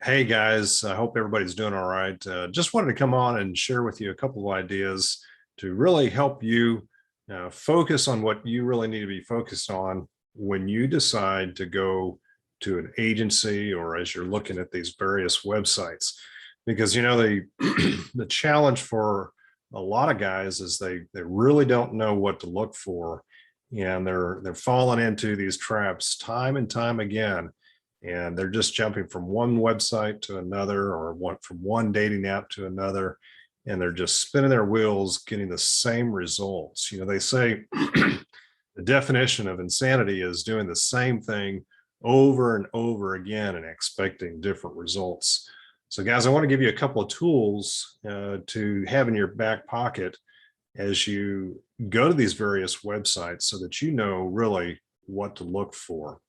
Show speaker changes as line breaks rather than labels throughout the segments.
Hey guys, I hope everybody's doing all right. Just wanted to come on and share with you a couple of ideas to really help you focus on what you really need to be focused on when you decide to go to an agency or as you're looking at these various websites. Because the the challenge for a lot of guys is they really don't know what to look for, and they're falling into these traps time and time again, and they're just jumping from one website to another or from one dating app to another, and they're just spinning their wheels getting the same results. They say the definition of insanity is doing the same thing over and over again and expecting different results. So guys, I want to give you a couple of tools to have in your back pocket as you go to these various websites so that you know really what to look for.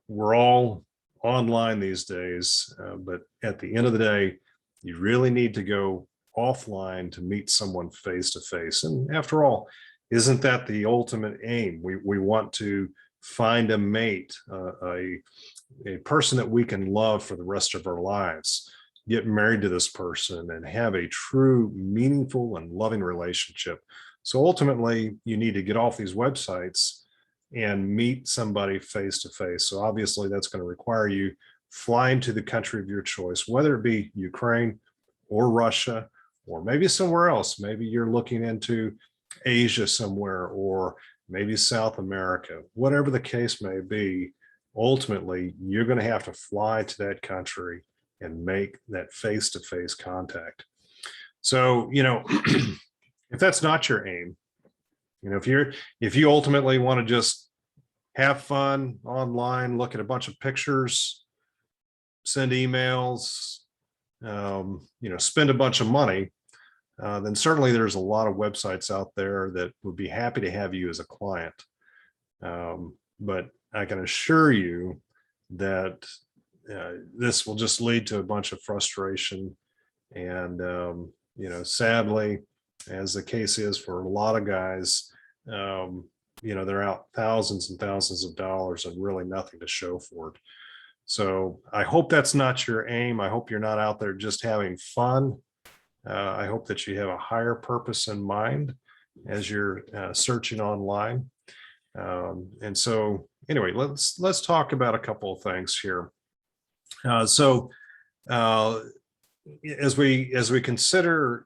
We're all online these days, but at the end of the day, you really need to go offline to meet someone face to face. And after all, isn't that the ultimate aim? We want to find a mate, a person that we can love for the rest of our lives, get married to this person, and have a true, meaningful, and loving relationship. So ultimately, you need to get off these websites and meet somebody face to face. So obviously that's going to require you flying to the country of your choice, whether it be Ukraine or Russia, or maybe somewhere else. Maybe you're looking into Asia somewhere, or maybe South America, whatever the case may be. Ultimately, you're going to have to fly to that country and make that face-to-face contact. So, if that's not your aim, if you ultimately want to just have fun online, look at a bunch of pictures, send emails, spend a bunch of money, then certainly there's a lot of websites out there that would be happy to have you as a client. But I can assure you that this will just lead to a bunch of frustration. And, sadly, as the case is for a lot of guys, they're out thousands and thousands of dollars and really nothing to show for it. So I hope that's not your aim. I hope you're not out there just having fun. I hope that you have a higher purpose in mind as you're searching online. And so anyway, let's talk about a couple of things here. As we consider,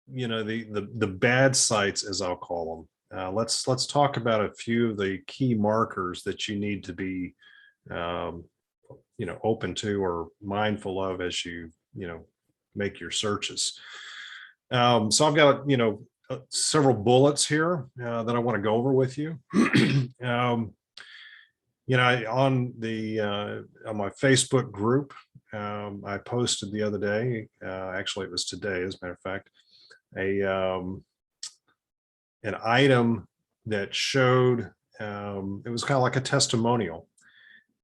the bad sites, as I'll call them, let's talk about a few of the key markers that you need to be open to or mindful of as you make your searches. So I've got several bullets here that I want to go over with you. On my Facebook group, I posted the other day, actually it was today, as a matter of fact, an item that showed, it was kind of like a testimonial,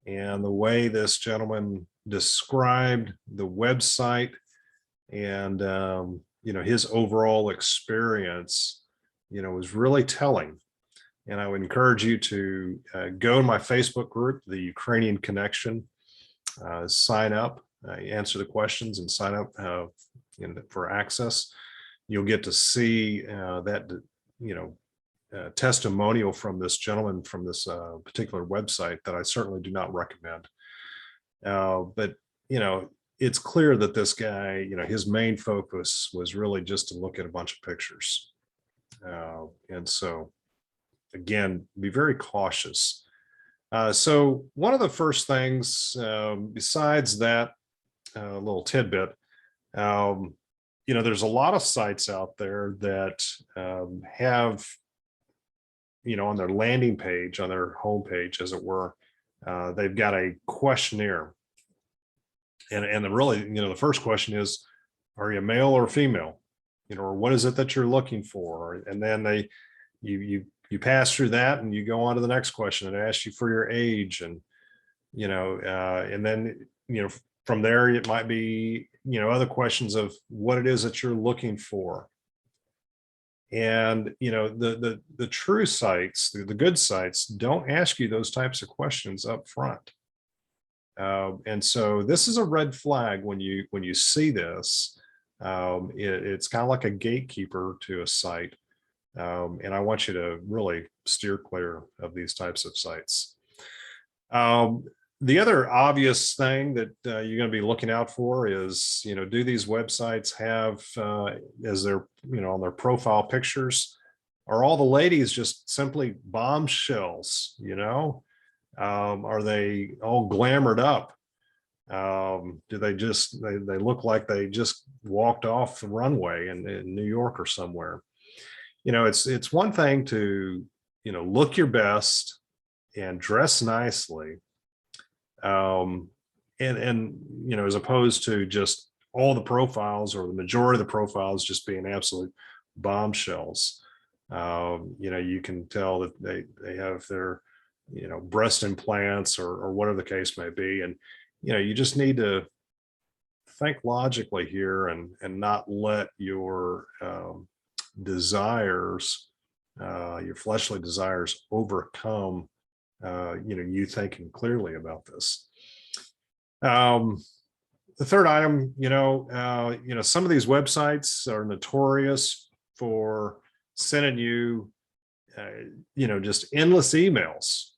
and the way this gentleman described the website and his overall experience was really telling. And I would encourage you to go to my Facebook group, the Ukrainian Connection, sign up, answer the questions, and sign up for access. You'll get to see that testimonial from this gentleman from this particular website that I certainly do not recommend. But it's clear that this guy, his main focus was really just to look at a bunch of pictures. And so, again, be very cautious. So one of the first things, besides that little tidbit, there's a lot of sites out there that have, on their landing page, on their homepage, as it were, they've got a questionnaire. And the first question is, are you male or female? Or what is it that you're looking for? And then you pass through that and you go on to the next question, and it asks you for your age, and and then from there it might be other questions of what it is that you're looking for. And the true sites, the good sites, don't ask you those types of questions up front. And so this is a red flag when you see this. It's kind of like a gatekeeper to a site. And I want you to really steer clear of these types of sites. Um, the other obvious thing that you're going to be looking out for is, do these websites have as their, on their profile pictures, are all the ladies just simply bombshells? Are they all glamored up? Do they look like they just walked off the runway in New York or somewhere? It's one thing to, look your best and dress nicely. And as opposed to just all the profiles or the majority of the profiles just being absolute bombshells. You can tell that they have their, breast implants or whatever the case may be. And, you just need to think logically here and not let your desires, your fleshly desires overcome, you thinking clearly about this. The third item, some of these websites are notorious for sending you, just endless emails,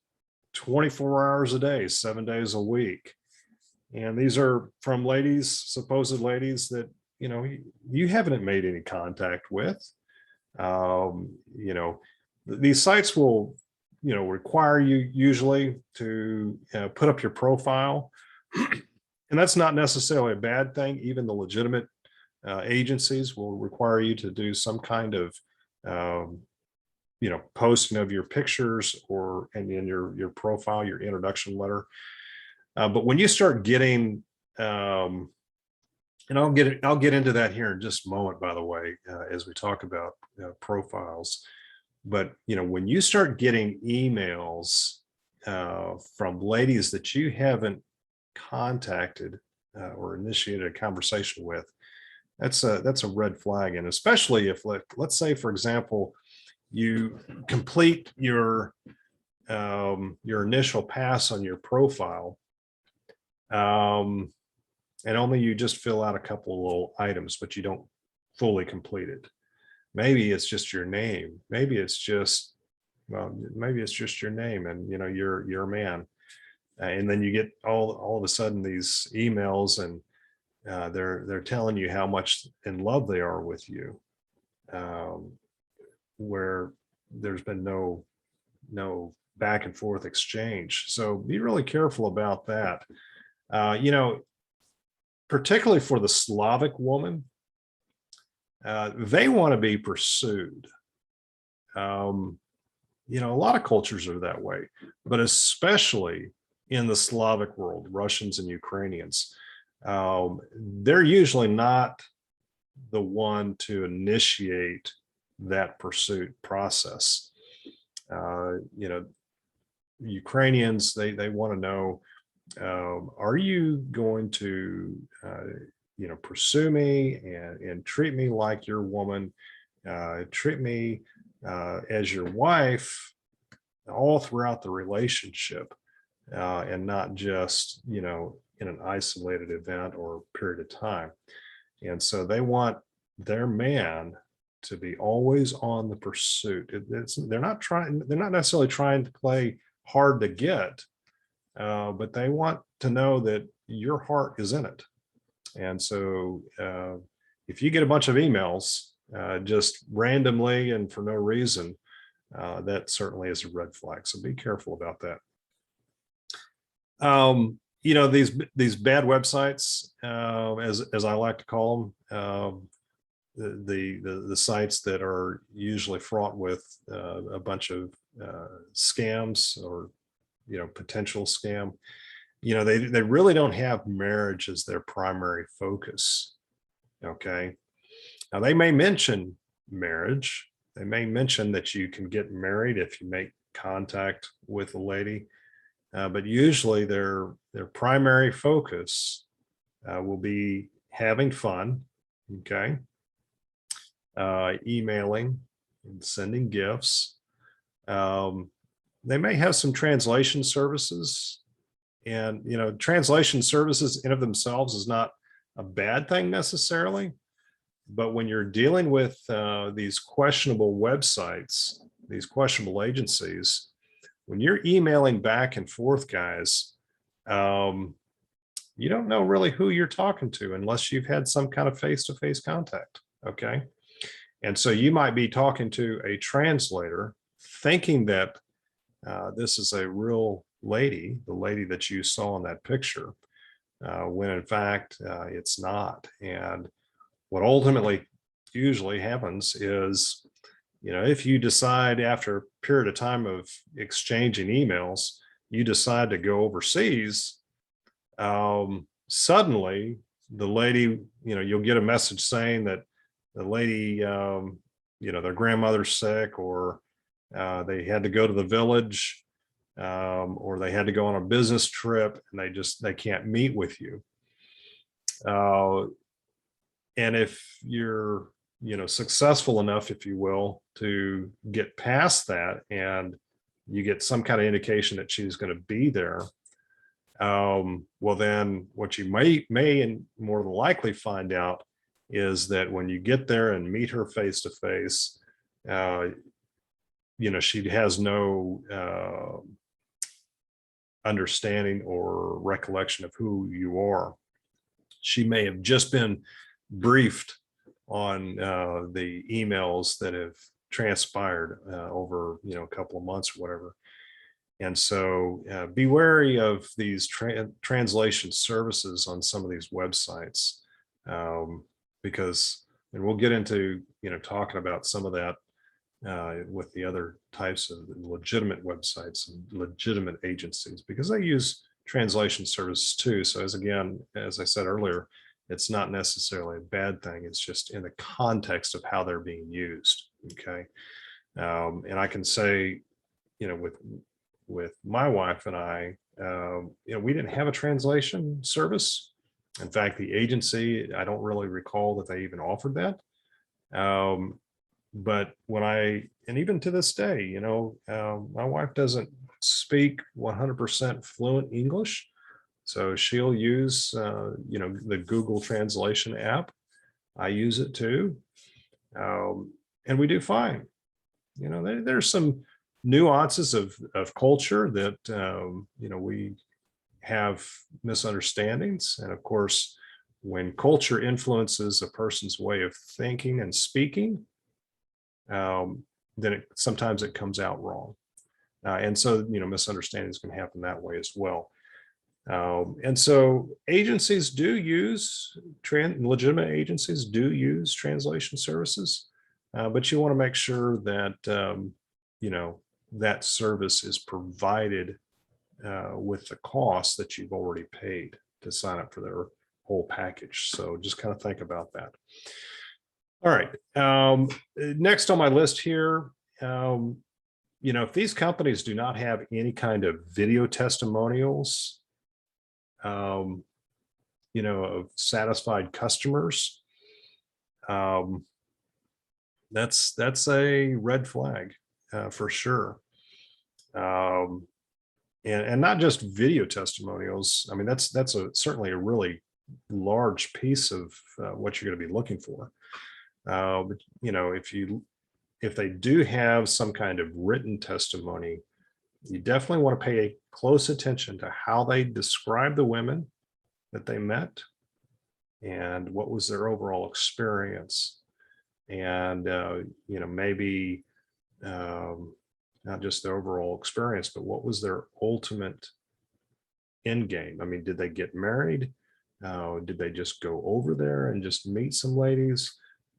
24 hours a day, 7 days a week. And these are from ladies, supposed ladies that, you haven't made any contact with. These sites will, require you usually to put up your profile. And that's not necessarily a bad thing. Even the legitimate agencies will require you to do some kind of, posting of your pictures and in your profile, your introduction letter. But when you start getting, and I'll get into that here in just a moment, by the way, as we talk about profiles. But when you start getting emails from ladies that you haven't contacted or initiated a conversation with, that's a red flag. And especially if, let's say, for example, you complete your initial pass on your profile, and only you just fill out a couple of little items, but you don't fully complete it. Maybe it's just your name. Maybe it's just your name, and you're a man. And then you get all of a sudden these emails, and they're telling you how much in love they are with you, where there's been no back and forth exchange. So be really careful about that. Particularly for the Slavic woman, they want to be pursued. A lot of cultures are that way, but especially in the Slavic world, Russians and Ukrainians, they're usually not the one to initiate that pursuit process. Ukrainians, they want to know, are you going to, pursue me and treat me like your woman, treat me as your wife all throughout the relationship, and not just, in an isolated event or period of time. And so they want their man to be always on the pursuit. They're not necessarily trying to play hard to get, but they want to know that your heart is in it. And so if you get a bunch of emails just randomly and for no reason, that certainly is a red flag. So be careful about that. These bad websites, as I like to call them, the sites that are usually fraught with a bunch of scams or potential scam. They really don't have marriage as their primary focus. Okay. Now they may mention marriage. They may mention that you can get married if you make contact with a lady. But usually their primary focus will be having fun. Okay. Emailing and sending gifts. They may have some translation services And, translation services in of themselves is not a bad thing necessarily. But when you're dealing with these questionable websites, these questionable agencies, when you're emailing back and forth, guys, um, you don't know really who you're talking to unless you've had some kind of face-to-face contact. Okay. And so you might be talking to a translator thinking that this is a real lady, the lady that you saw in that picture, when in fact it's not. And what ultimately usually happens is, if you decide after a period of time of exchanging emails, you decide to go overseas, suddenly the lady, you'll get a message saying that the lady, their grandmother's sick, or they had to go to the village, or they had to go on a business trip and they can't meet with you. And if you're, successful enough, if you will, to get past that and you get some kind of indication that she's going to be there, well, then what you may and more than likely find out is that when you get there and meet her face to face, she has no understanding or recollection of who you are. She may have just been briefed on the emails that have transpired over a couple of months or whatever. And so be wary of these translation services on some of these websites, because, and we'll get into talking about some of that with the other types of legitimate websites and legitimate agencies, because they use translation services too. So as I said earlier, it's not necessarily a bad thing. It's just in the context of how they're being used. Okay. And I can say, with my wife and I, we didn't have a translation service. In fact, the agency, I don't really recall that they even offered that. But and even to this day, my wife doesn't speak 100% fluent English. So she'll use, the Google Translation app. I use it too. And we do fine. There's some nuances of culture that, we have misunderstandings. And of course, when culture influences a person's way of thinking and speaking, then sometimes it comes out wrong. And so, misunderstandings can happen that way as well. And so agencies do use, legitimate agencies do use translation services, but you want to make sure that, that service is provided with the cost that you've already paid to sign up for their whole package. So just kind of think about that. All right. Next on my list here, if these companies do not have any kind of video testimonials, of satisfied customers, that's a red flag for sure. And not just video testimonials. I mean, that's certainly a really large piece of what you're going to be looking for. But if they do have some kind of written testimony, you definitely want to pay close attention to how they describe the women that they met and what was their overall experience. And, maybe not just their overall experience, but what was their ultimate end game? I mean, did they get married? Did they just go over there and just meet some ladies?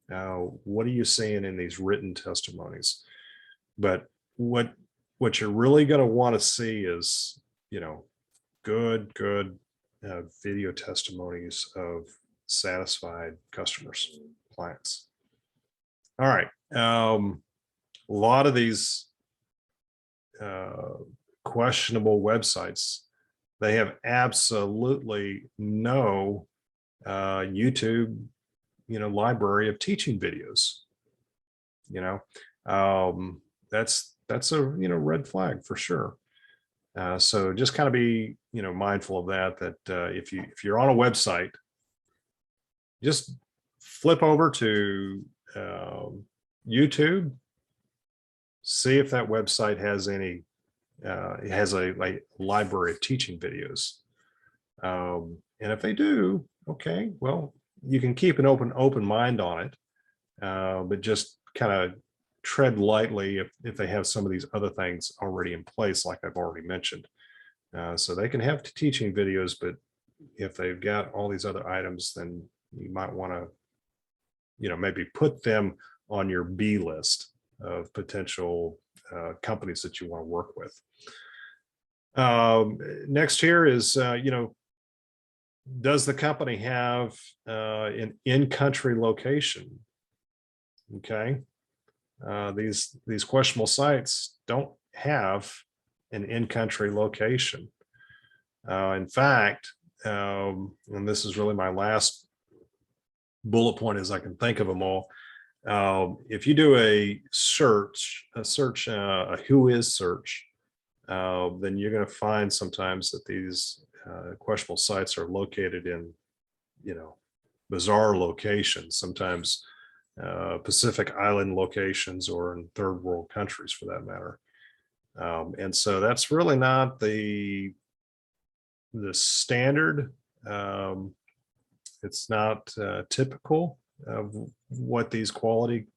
What are you seeing in these written testimonies? But what you're really going to want to see is, good video testimonies of satisfied customers, clients. All right. A lot of these questionable websites, they have absolutely no YouTube, library of teaching videos. That's a red flag for sure. So just kind of be, mindful of that if you're on a website, just flip over to YouTube, see if that website has any, it has a library of teaching videos. And if they do, okay, well, you can keep an open mind on it, but just kind of tread lightly if they have some of these other things already in place, like I've already mentioned. So they can have teaching videos, but if they've got all these other items, then you might want to, maybe put them on your B list of potential companies that you want to work with. Next here is, does the company have an in-country location? Okay. These questionable sites don't have an in-country location. In fact, and this is really my last bullet point as I can think of them all. If you do a who is search, then you're going to find sometimes that these questionable sites are located in, bizarre locations, sometimes Pacific Island locations, or in third world countries for that matter. And so that's really not the standard. It's not typical of what these quality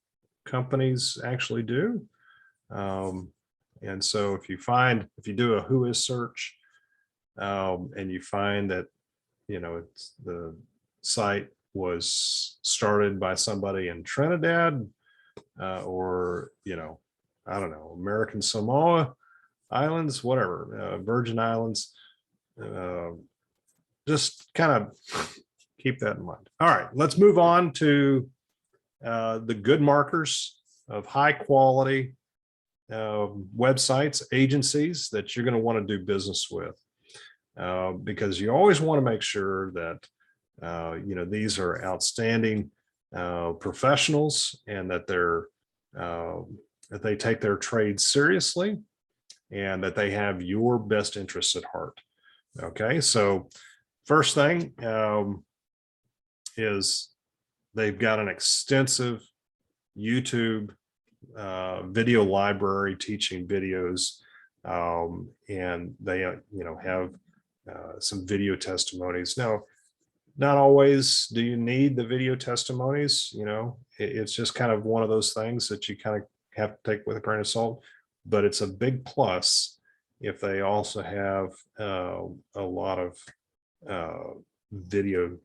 companies actually do. And so if you do a who is search, and you find that, it's the site was started by somebody in Trinidad, or, I don't know, American Samoa Islands, whatever, Virgin Islands, just kind of keep that in mind. All right, let's move on to the good markers of high quality websites, agencies that you're going to want to do business with, because you always want to make sure that these are outstanding professionals, and that that they take their trade seriously, and that they have your best interests at heart. Okay, so first thing is they've got an extensive YouTube video library teaching videos, and they have some video testimonies. Now, not always do you need the video testimonies. It's just kind of one of those things that you kind of have to take with a grain of salt, but it's a big plus if they also have a lot of video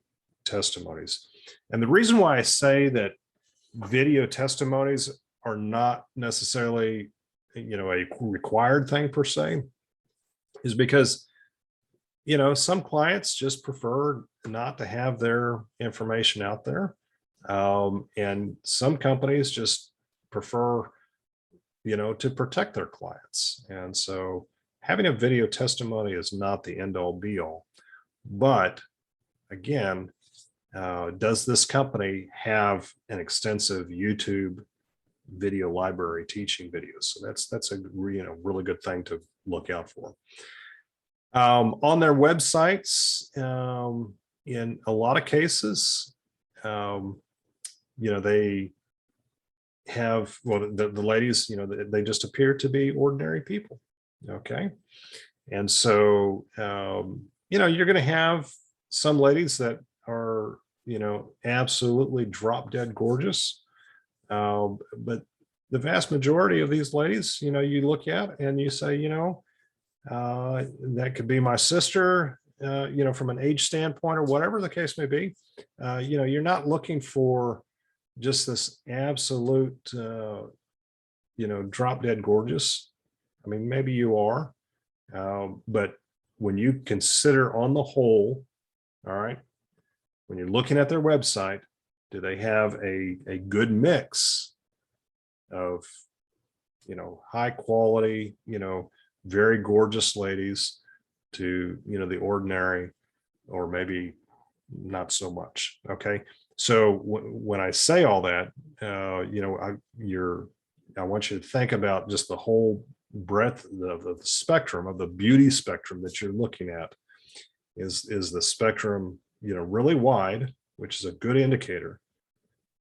testimonies. And the reason why I say that video testimonies are not necessarily, a required thing per se, is because, some clients just prefer not to have their information out there. And some companies just prefer, to protect their clients. And so having a video testimony is not the end all be all. But again, does this company have an extensive YouTube video library teaching videos? So that's a really good thing to look out for. On their websites, in a lot of cases, they have, well, the ladies, they just appear to be ordinary people. Okay. And so, you're going to have some ladies that are, absolutely drop dead gorgeous. But the vast majority of these ladies, you look at and you say, that could be my sister, from an age standpoint, or whatever the case may be. You're not looking for just this absolute, drop dead gorgeous. I mean, maybe you are, but when you consider on the whole, all right, when you're looking at their website, do they have a good mix of, high quality, very gorgeous ladies to, the ordinary, or maybe not so much. Okay. So when I say all that, I want you to think about just the whole breadth of the spectrum of the beauty spectrum that you're looking at. Is the spectrum, really wide, which is a good indicator,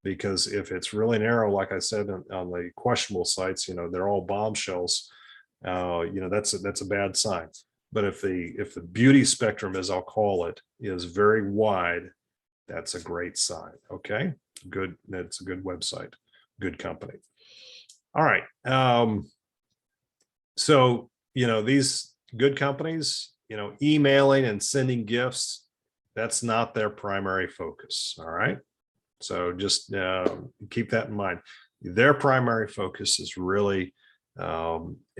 because if it's really narrow, like I said, on the questionable sites, they're all bombshells, that's a bad sign. But if the beauty spectrum, as I'll call it, is very wide, that's a great sign. Okay, good. That's a good website, good company. All right. So, these good companies, emailing and sending gifts, that's not their primary focus. All right. So just keep that in mind. Their primary focus is really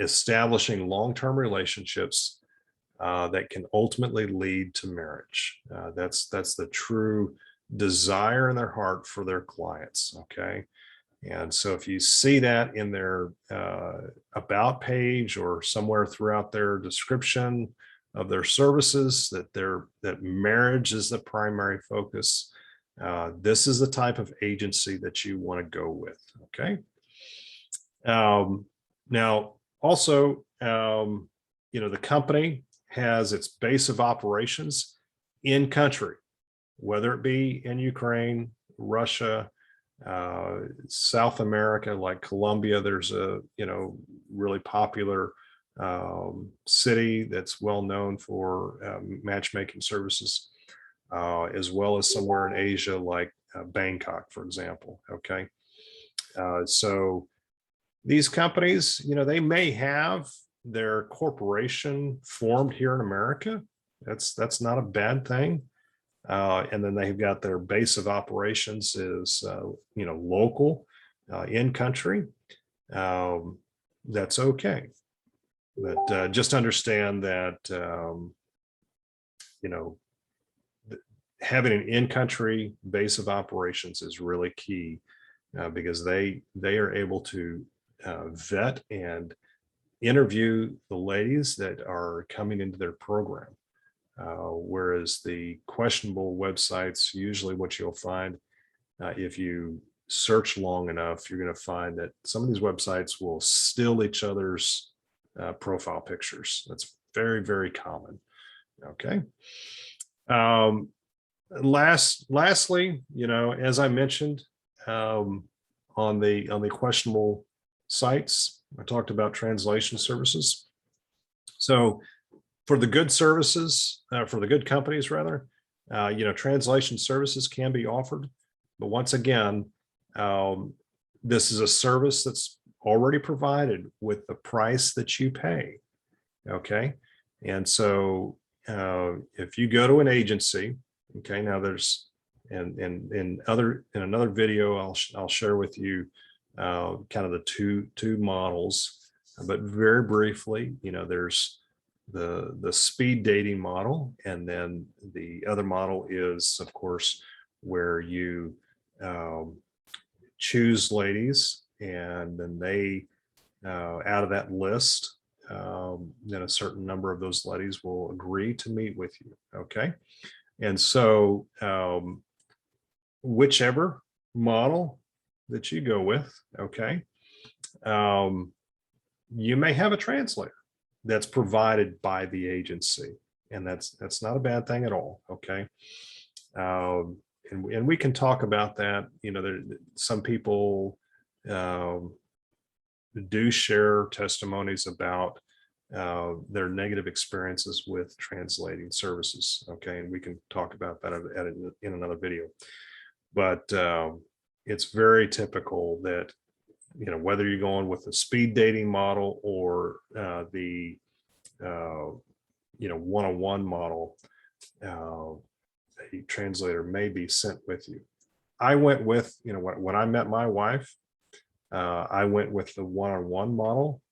establishing long-term relationships that can ultimately lead to marriage. That's the true desire in their heart for their clients. Okay. And so if you see that in their about page or somewhere throughout their description of their services, that marriage is the primary focus, this is the type of agency that you want to go with. Okay. Now, also, the company has its base of operations in country, whether it be in Ukraine, Russia, South America, like Colombia. There's a really popular city that's well known for matchmaking services, as well as somewhere in Asia, like Bangkok, for example. Okay, so these companies, they may have their corporation formed here in America. That's not a bad thing. And then they've got their base of operations is, local, in country. That's okay. But just understand that, having an in-country base of operations is really key, because they are able to vet and interview the ladies that are coming into their program. Whereas the questionable websites, usually what you'll find, if you search long enough, you're going to find that some of these websites will steal each other's profile pictures. That's very, very common. Okay. Lastly, as I mentioned, on the questionable sites, I talked about translation services. So for the good services, for the good companies, rather, translation services can be offered. But once again, this is a service that's already provided with the price that you pay. Okay. And so if you go to an agency, okay, now there's, in another video, I'll share with you kind of the two models, but very briefly, there's the speed dating model, and then the other model is, of course, where you choose ladies, and then they out of that list, then a certain number of those ladies will agree to meet with you. Okay. And so whichever model that you go with, okay, you may have a translator that's provided by the agency, and that's not a bad thing at all. Okay. And we can talk about that. Some people do share testimonies about their negative experiences with translating services. Okay. And we can talk about that in another video. But it's very typical that, whether you're going with the speed dating model or the one-on-one model, a translator may be sent with you. I went with, when I met my wife, I went with the one-on-one model.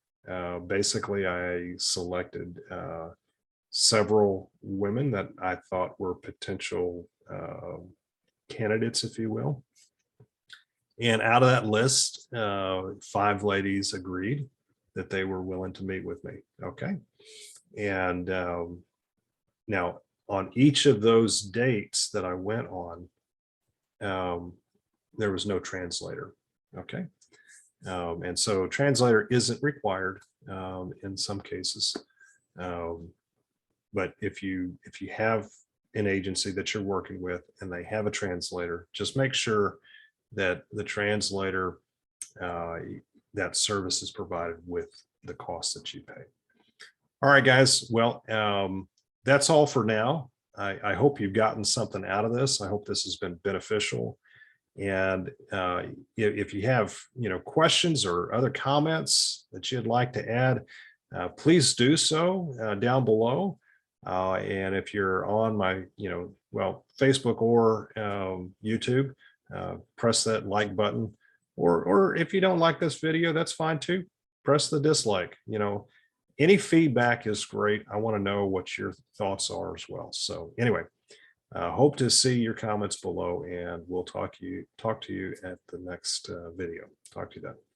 Basically, I selected several women that I thought were potential candidates, if you will. And out of that list, 5 ladies agreed that they were willing to meet with me. Okay. And now on each of those dates that I went on, there was no translator. Okay. And so translator isn't required in some cases. But if you have an agency that you're working with and they have a translator, just make sure that the translator, that service is provided with the cost that you pay. All right, guys. Well, that's all for now. I hope you've gotten something out of this. I hope this has been beneficial. And if you have, questions or other comments that you'd like to add, please do so down below. And if you're on my, Facebook or YouTube, press that like button. Or if you don't like this video, that's fine too. Press the dislike. Any feedback is great. I want to know what your thoughts are as well. So anyway, hope to see your comments below, and we'll talk to you at the next video. Talk to you then.